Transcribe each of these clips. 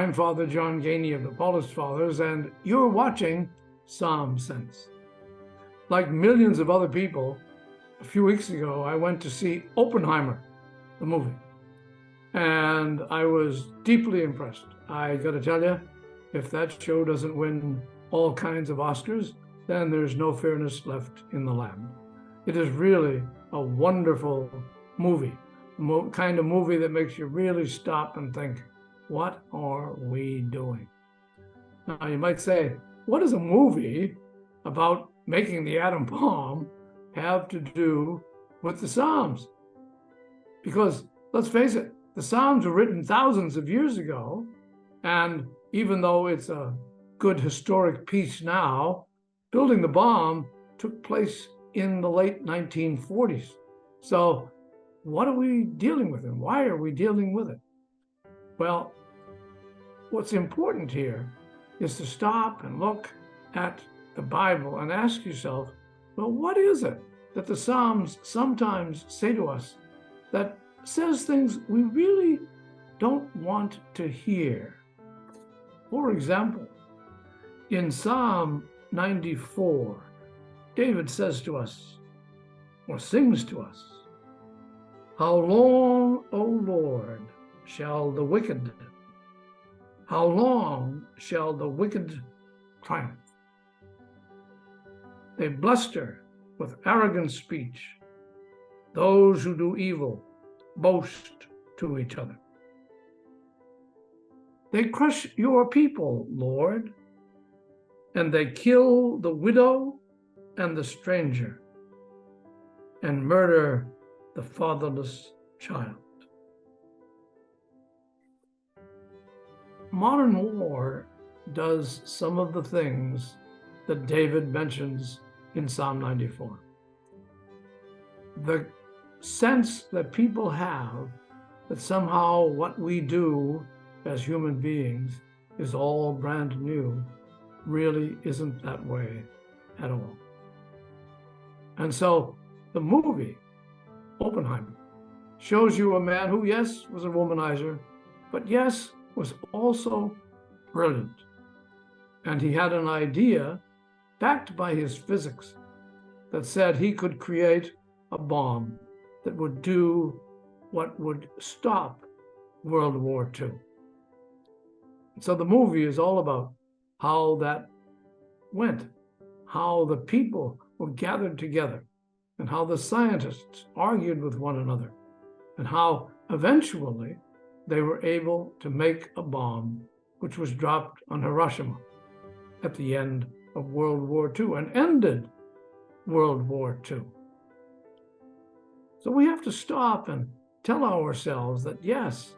I'm Father John Geaney of the Paulist Fathers, and you're watching Psalm Sense. Like millions of other people, a few weeks ago, I went to see Oppenheimer, the movie, and I was deeply impressed. I got to tell you, if that show doesn't win all kinds of Oscars, then there's no fairness left in the land. It is really a wonderful movie, kind of movie that makes you really stop and think, what are we doing? Now, you might say, what does a movie about making the atom bomb have to do with the Psalms? Because let's face it, the Psalms were written thousands of years ago, and even though it's a good historic piece now, building the bomb took place in the late 1940s. So what are we dealing with, and why are we dealing with it? Well, what's important here is to stop and look at the Bible and ask yourself, well, what is it that the Psalms sometimes say to us that says things we really don't want to hear? For example, in Psalm 94, David says to us, or sings to us, "How long, O Lord, shall the wicked, how long shall the wicked triumph? They bluster with arrogant speech. Those who do evil boast to each other. They crush your people, Lord, and they kill the widow and the stranger, and murder the fatherless child." Modern war does some of the things that David mentions in Psalm 94. The sense that people have that somehow what we do as human beings is all brand new really isn't that way at all. And so the movie, Oppenheimer, shows you a man who, yes, was a womanizer, but yes, was also brilliant. And he had an idea backed by his physics that said he could create a bomb that would do what would stop World War II. So the movie is all about how that went, how the people were gathered together, and how the scientists argued with one another, and how eventually they were able to make a bomb which was dropped on Hiroshima at the end of World War II and ended World War II. So we have to stop and tell ourselves that, yes,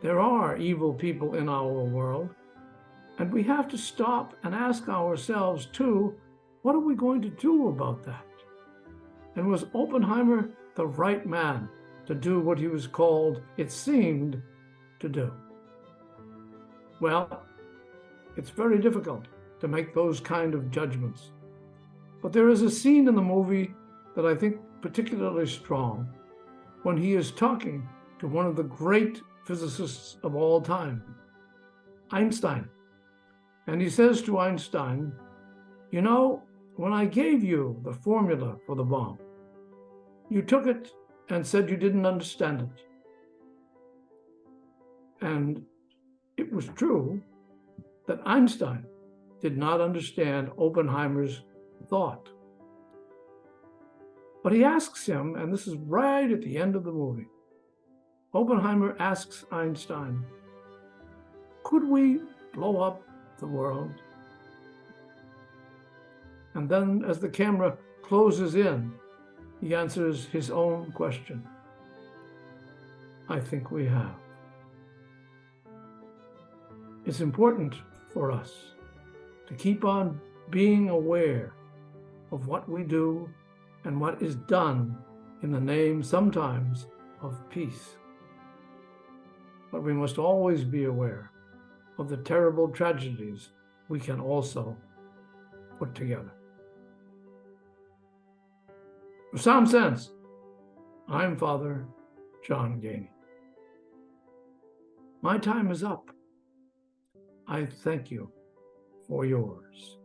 there are evil people in our world, and we have to stop and ask ourselves, too, what are we going to do about that? And was Oppenheimer the right man to do what he was called, it seemed, to do? Well, it's very difficult to make those kind of judgments. But there is a scene in the movie that I think particularly strong when he is talking to one of the great physicists of all time, Einstein. And he says to Einstein, "You know, when I gave you the formula for the bomb, you took it and said you didn't understand it." And it was true that Einstein did not understand Oppenheimer's thought. But he asks him, and this is right at the end of the movie, Oppenheimer asks Einstein, "Could we blow up the world?" And then as the camera closes in, he answers his own question. "I think we have." It's important for us to keep on being aware of what we do and what is done in the name sometimes of peace. But we must always be aware of the terrible tragedies we can also put together. For Psalm Sense, I'm Father John Geaney. My time is up. I thank you for yours.